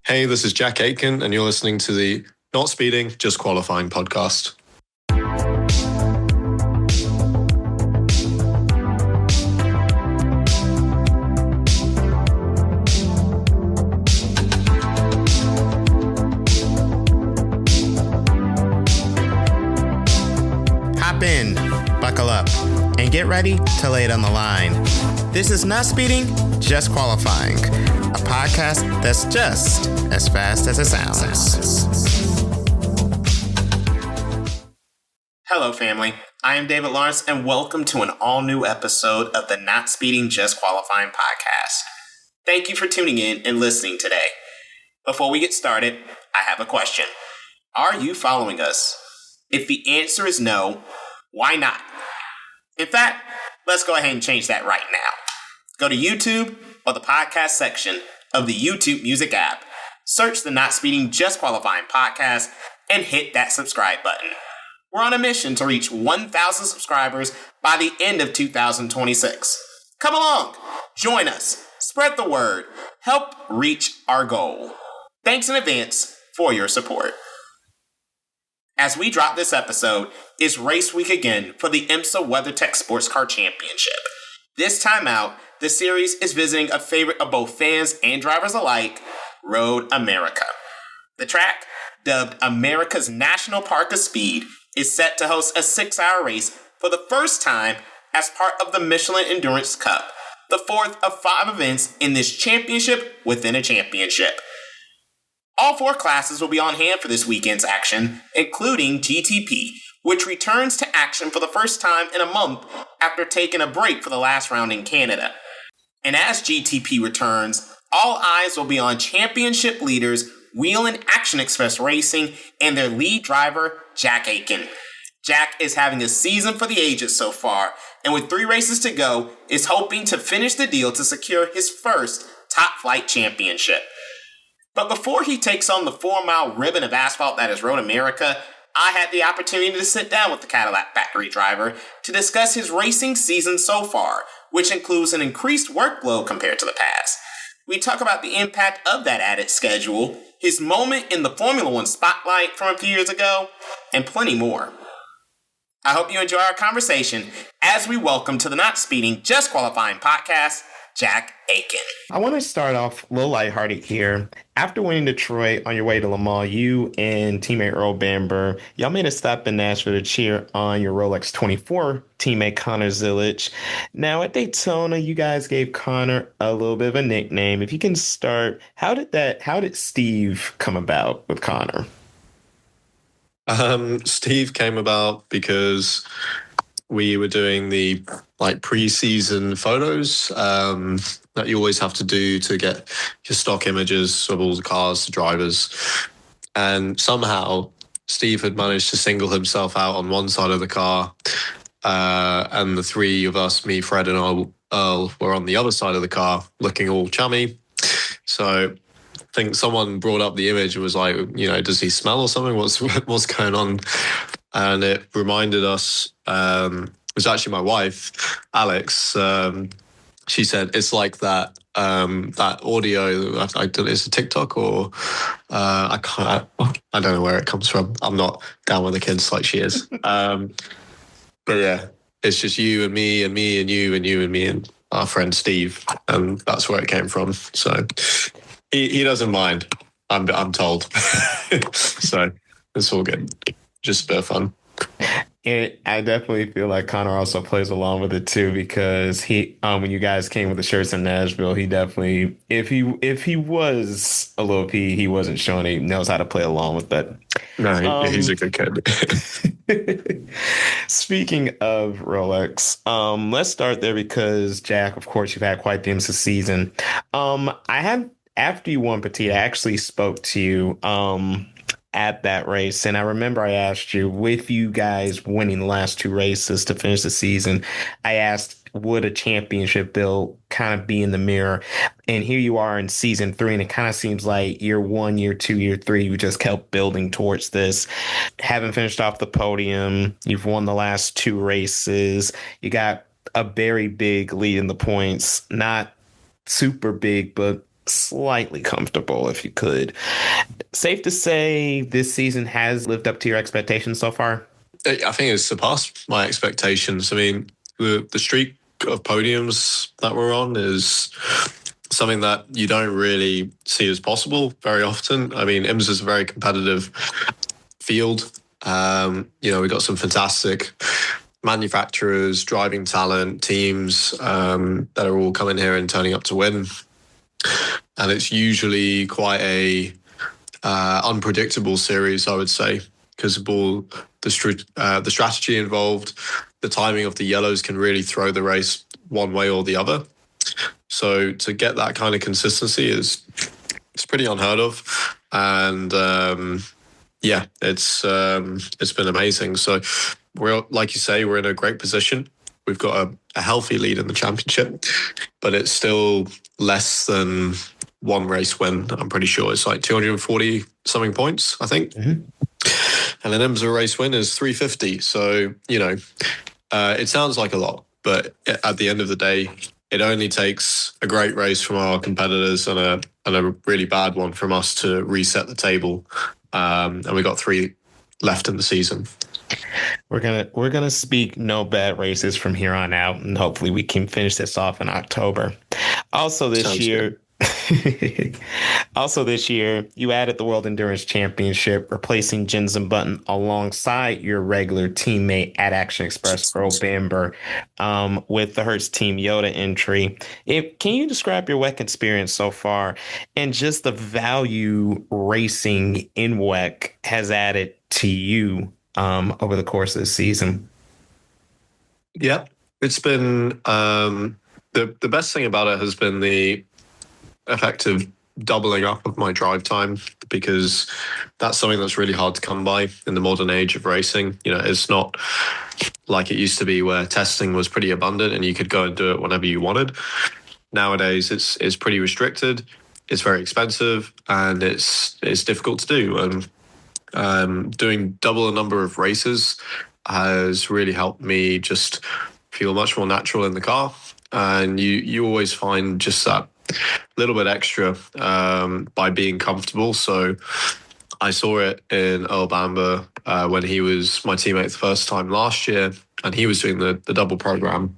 Hey, this is Jack Aitken, and you're listening to the Not Speeding, Just Qualifying podcast. Hop in, buckle up, and get ready to lay it on the line. This is Not Speeding, Just Qualifying, a podcast that's just as fast as it sounds. Hello, family. I am David Lawrence, and welcome to an all-new episode of the Not Speeding, Just Qualifying podcast. Thank you for tuning in and listening today. Before we get started, I have a question. Are you following us? If the answer is no, why not? In fact, let's go ahead and change that right now. Go to YouTube or the podcast section of the YouTube Music app. Search the Not Speeding Just Qualifying podcast and hit that subscribe button. We're on a mission to reach 1,000 subscribers by the end of 2026. Come along, join us, spread the word, help reach our goal. Thanks in advance for your support. As we drop this episode, it's race week again for the IMSA WeatherTech Sportscar Championship. This time out, the series is visiting a favorite of both fans and drivers alike, Road America. The track, dubbed America's National Park of Speed, is set to host a 6-hour race for the first time as part of the Michelin Endurance Cup, the fourth of 5 events in this championship within a championship. All 4 classes will be on hand for this weekend's action, including GTP, which returns to action for the first time in a month after taking a break for the last round in Canada. And as GTP returns, all eyes will be on championship leaders Whelen Action Express Racing and their lead driver, Jack Aitken. Jack is having a season for the ages so far, and with 3 races to go, is hoping to finish the deal to secure his first top flight championship. But before he takes on the 4-mile ribbon of asphalt that is Road America, I had the opportunity to sit down with the Cadillac factory driver to discuss his racing season so far, which includes an increased workload compared to the past. We talk about the impact of that added schedule, his moment in the Formula One spotlight from a few years ago, and plenty more. I hope you enjoy our conversation as we welcome to the Not Speeding, Just Qualifying podcast, Jack Aitken. I want to start off a little lighthearted here. After winning Detroit on your way to Le Mans, you and teammate Earl Bamber, y'all made a stop in Nashville to cheer on your Rolex 24 teammate Connor Zilisch. Now at Daytona, you guys gave Connor a little bit of a nickname. If you can start, how did Steve come about with Connor? Steve came about because we were doing the pre-season photos that you always have to do to get your stock images of all the cars, the drivers. And somehow Steve had managed to single himself out on one side of the car. And the 3 of us, me, Fred and Earl, were on the other side of the car looking all chummy. So I think someone brought up the image and was like, does he smell or something? What's going on? And it reminded us, it was actually my wife, Alex. She said it's like that audio. I don't know, it's a TikTok or I don't know where it comes from. I'm not down with the kids like she is. But yeah, it's just you and me and me and you and you and me and our friend Steve, and that's where it came from. So he doesn't mind. I'm told. So it's all good. Just a bit of fun. And I definitely feel like Connor also plays along with it too, because he, when you guys came with the shirts in Nashville, he definitely, if he was a little P, he wasn't showing he knows how to play along with that. No, he's a good kid. Speaking of Rolex, let's start there because Jack, of course, you've had quite the IMSA season. After you won Petit, I actually spoke to you at that race. And I remember I asked you, with you guys winning the last 2 races to finish the season, I asked, would a championship build kind of be in the mirror? And here you are in season 3, and it kind of seems like year 1, year 2, year 3, you just kept building towards this. Haven't finished off the podium. You've won the last 2 races. You got a very big lead in the points. Not super big, but slightly comfortable, if you could. Safe to say this season has lived up to your expectations so far? I think it's surpassed my expectations. I mean, the streak of podiums that we're on is something that you don't really see as possible very often. I mean, IMSA is a very competitive field. We've got some fantastic manufacturers, driving talent, teams that are all coming here and turning up to win. And it's usually quite a unpredictable series, I would say, because of all the strategy involved. The timing of the yellows can really throw the race one way or the other. So to get that kind of consistency it's pretty unheard of. And it's been amazing. So we're, like you say, we're in a great position. We've got a healthy lead in the championship, but it's still less than one race win. I'm pretty sure it's like 240 something points, I think. Mm-hmm. And an IMSA race win is 350. So, it sounds like a lot, but at the end of the day, it only takes a great race from our competitors and a really bad one from us to reset the table. And we got 3 left in the season. We're gonna speak no bad races from here on out, and hopefully we can finish this off in October. Also this year, you added the World Endurance Championship, replacing Jensen Button alongside your regular teammate at Action Express, Earl Bamber, with the Hertz Team Yoda entry. Can you describe your WEC experience so far and just the value racing in WEC has added to you over the course of the season? Yeah, it's been the best thing about it has been the effective doubling up of my drive time, because that's something that's really hard to come by in the modern age of racing. It's not like it used to be where testing was pretty abundant and you could go and do it whenever you wanted. Nowadays, it's pretty restricted. It's very expensive and it's difficult to do. And doing double the number of races has really helped me just feel much more natural in the car. And you always find just that little bit extra by being comfortable. So I saw it in Earl Bamber when he was my teammate the first time last year, and he was doing the double program,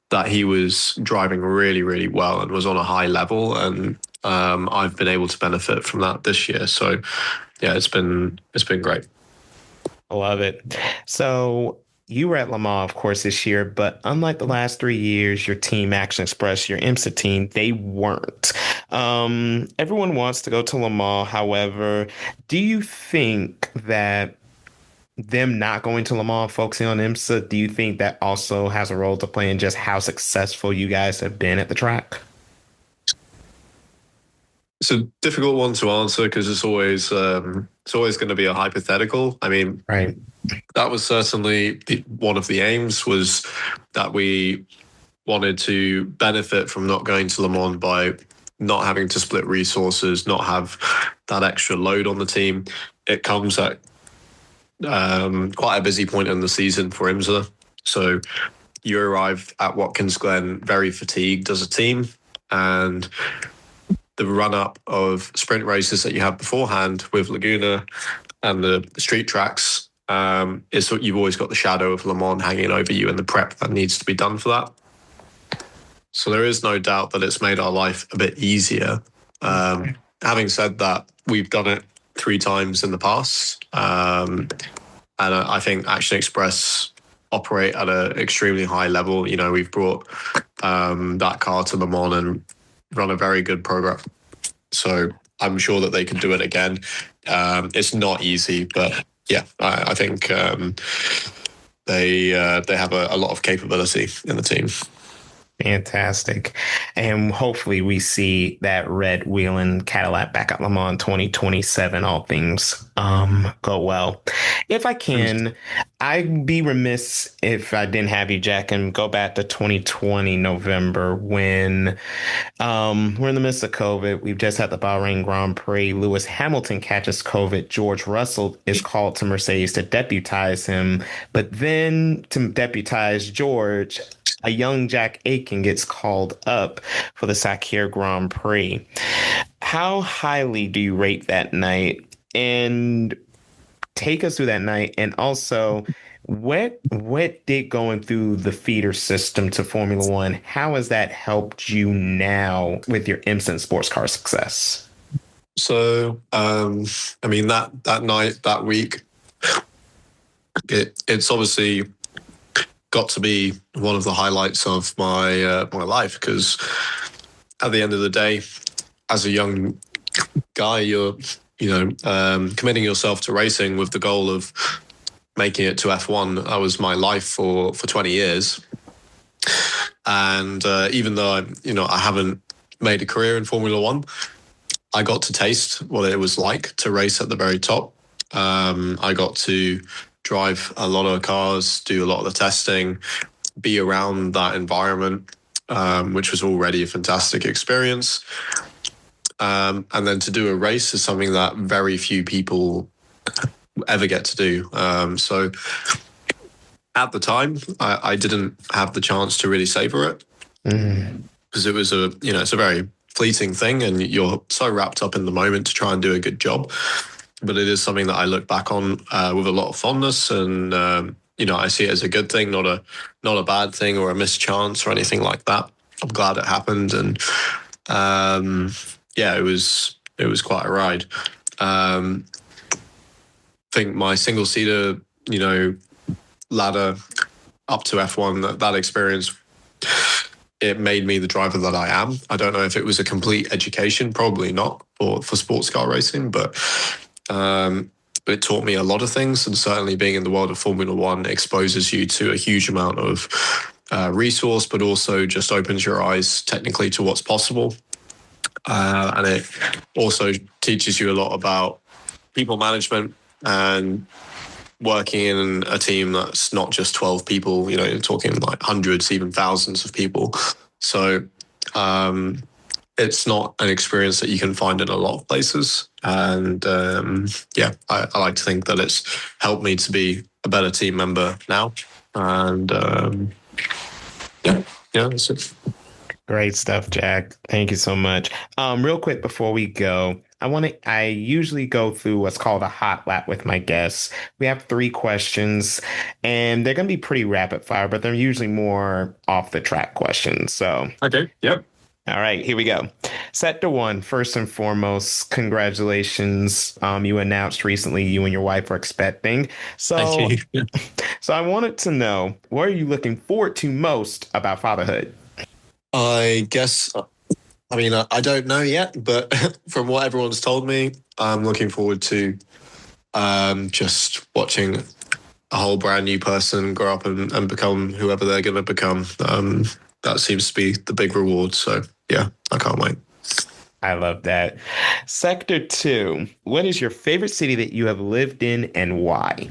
that he was driving really, really well and was on a high level. And I've been able to benefit from that this year. So yeah, it's been great. I love it. So you were at Le Mans, of course, this year, but unlike the last 3 years, your team, Action Express, your IMSA team, they weren't. Everyone wants to go to Le Mans. However, do you think that them not going to Le Mans, focusing on IMSA, do you think that also has a role to play in just how successful you guys have been at the track? It's a difficult one to answer because it's always going to be a hypothetical. I mean, right. That was certainly one of the aims, was that we wanted to benefit from not going to Le Mans by not having to split resources, not have that extra load on the team. It comes at quite a busy point in the season for IMSA. So you arrive at Watkins Glen very fatigued as a team, and the run-up of sprint races that you have beforehand with Laguna and the street tracks is what you've always got the shadow of Le Mans hanging over you and the prep that needs to be done for that. So there is no doubt that it's made our life a bit easier. Having said that, we've done it 3 times in the past. And I think Action Express operate at an extremely high level. We've brought that car to Le Mans and run a very good program. So I'm sure that they can do it again. It's not easy, but yeah, I think they have a lot of capability in the team. Fantastic. And hopefully we see that red Whelen Cadillac back at Le Mans 2027, all things go well. If I can, I'd be remiss if I didn't have you, Jack, and go back to 2020 November when we're in the midst of COVID. We've just had the Bahrain Grand Prix. Lewis Hamilton catches COVID. George Russell is called to Mercedes to deputize him. But then to deputize George, a young Jack Aitken gets called up for the Sakir Grand Prix. How highly do you rate that night? And take us through that night, and also what did going through the feeder system to Formula One, how has that helped you now with your IMSA sports car success? So, I mean, that night, that week, it's obviously got to be one of the highlights of my my life, because at the end of the day, as a young guy, you're committing yourself to racing with the goal of making it to F1. That was my life for 20 years. And even though I haven't made a career in Formula One, I got to taste what it was like to race at the very top. I got to drive a lot of cars, do a lot of the testing, be around that environment, which was already a fantastic experience. And then to do a race is something that very few people ever get to do. So at the time, I didn't have the chance to really savor it, because it was it's a very fleeting thing, and you're so wrapped up in the moment to try and do a good job. But it is something that I look back on with a lot of fondness, and I see it as a good thing, not a bad thing or a mischance or anything like that. I'm glad it happened, and it was quite a ride. I think my single seater, ladder up to F1, that experience, it made me the driver that I am. I don't know if it was a complete education, probably not for sports car racing, but it taught me a lot of things, and certainly being in the world of Formula One exposes you to a huge amount of resource, but also just opens your eyes technically to what's possible. And it also teaches you a lot about people management and working in a team that's not just 12 people, you're talking like hundreds, even thousands of people. So it's not an experience that you can find in a lot of places. And I like to think that it's helped me to be a better team member now. And that's it. Great stuff, Jack. Thank you so much. Real quick before we go, I usually go through what's called a hot lap with my guests. We have 3 questions, and they're going to be pretty rapid fire, but they're usually more off the track questions. So, okay, yep. All right, here we go. Sector 1, first and foremost, congratulations. You announced recently you and your wife are expecting. So, thank you. So I wanted to know, what are you looking forward to most about fatherhood? I guess, I don't know yet, but from what everyone's told me, I'm looking forward to just watching a whole brand new person grow up and become whoever they're going to become. That seems to be the big reward. So, yeah, I can't wait. I love that. Sector 2, what is your favorite city that you have lived in, and why?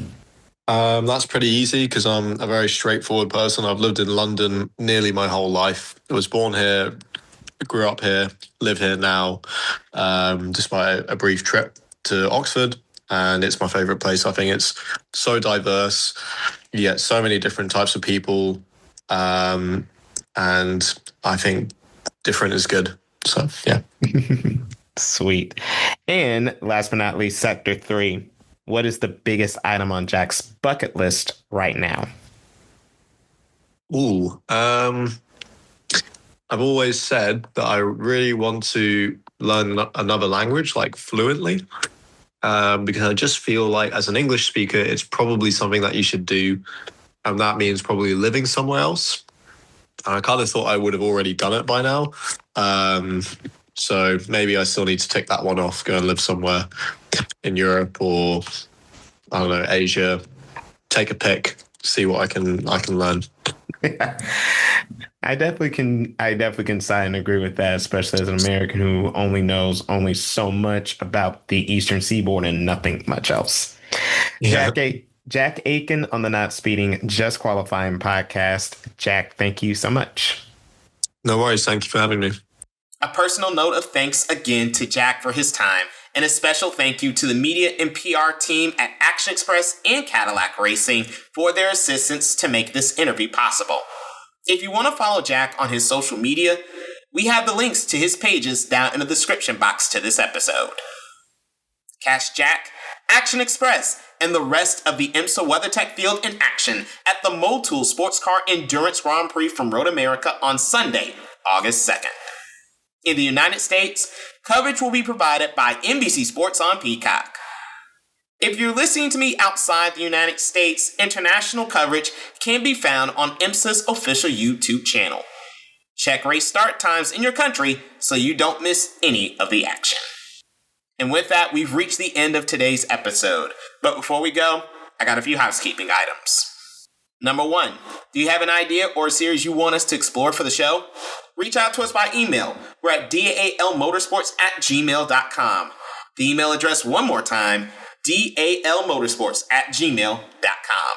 That's pretty easy, because I'm a very straightforward person. I've lived in London nearly my whole life. I was born here, grew up here, live here now, despite a brief trip to Oxford. And it's my favorite place. I think it's so diverse. You get so many different types of people. And I think different is good. So, yeah. Sweet. And last but not least, Sector 3. What is the biggest item on Jack's bucket list right now? I've always said that I really want to learn another language, like fluently, because I just feel like as an English speaker, it's probably something that you should do. And that means probably living somewhere else. And I kind of thought I would have already done it by now. So maybe I still need to tick that one off, go and live somewhere in Europe or, I don't know, Asia. Take a pick, see what I can learn. I definitely can sign and agree with that, especially as an American who only knows so much about the Eastern Seaboard and nothing much else. Yeah. Jack Aitken on the Not Speeding, Just Qualifying podcast. Jack, thank you so much. No worries. Thank you for having me. A personal note of thanks again to Jack for his time, and a special thank you to the media and PR team at Action Express and Cadillac Racing for their assistance to make this interview possible. If you want to follow Jack on his social media, we have the links to his pages down in the description box to this episode. Catch Jack, Action Express, and the rest of the IMSA WeatherTech field in action at the Motul Sports Car Endurance Grand Prix from Road America on Sunday, August 2nd. In the United States, coverage will be provided by NBC Sports on Peacock. If you're listening to me outside the United States, international coverage can be found on IMSA's official YouTube channel. Check race start times in your country so you don't miss any of the action. And with that, we've reached the end of today's episode. But before we go, I got a few housekeeping items. Number 1, do you have an idea or a series you want us to explore for the show? Reach out to us by email. We're at dalmotorsports@gmail.com. The email address one more time, dalmotorsports@gmail.com.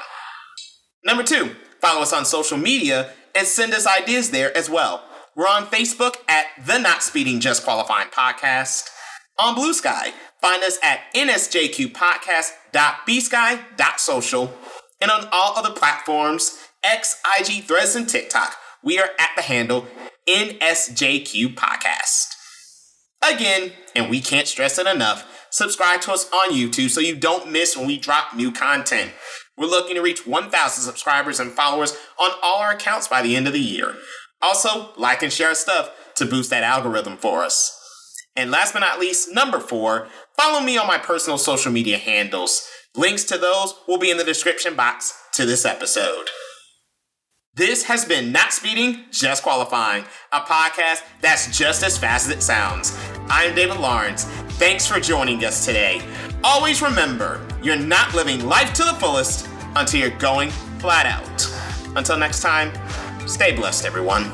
Number 2, follow us on social media and send us ideas there as well. We're on Facebook at the Not Speeding Just Qualifying Podcast. On Blue Sky, find us at nsjqpodcast.bsky.social. And on all other platforms, X, IG, Threads, and TikTok, we are at the handle NSJQ Podcast. Again, and we can't stress it enough, subscribe to us on YouTube so you don't miss when we drop new content. We're looking to reach 1,000 subscribers and followers on all our accounts by the end of the year. Also, like and share our stuff to boost that algorithm for us. And last but not least, number 4, follow me on my personal social media handles. Links to those will be in the description box to this episode. This has been Not Speeding, Just Qualifying, a podcast that's just as fast as it sounds. I'm David Lawrence. Thanks for joining us today. Always remember, you're not living life to the fullest until you're going flat out. Until next time, stay blessed, everyone.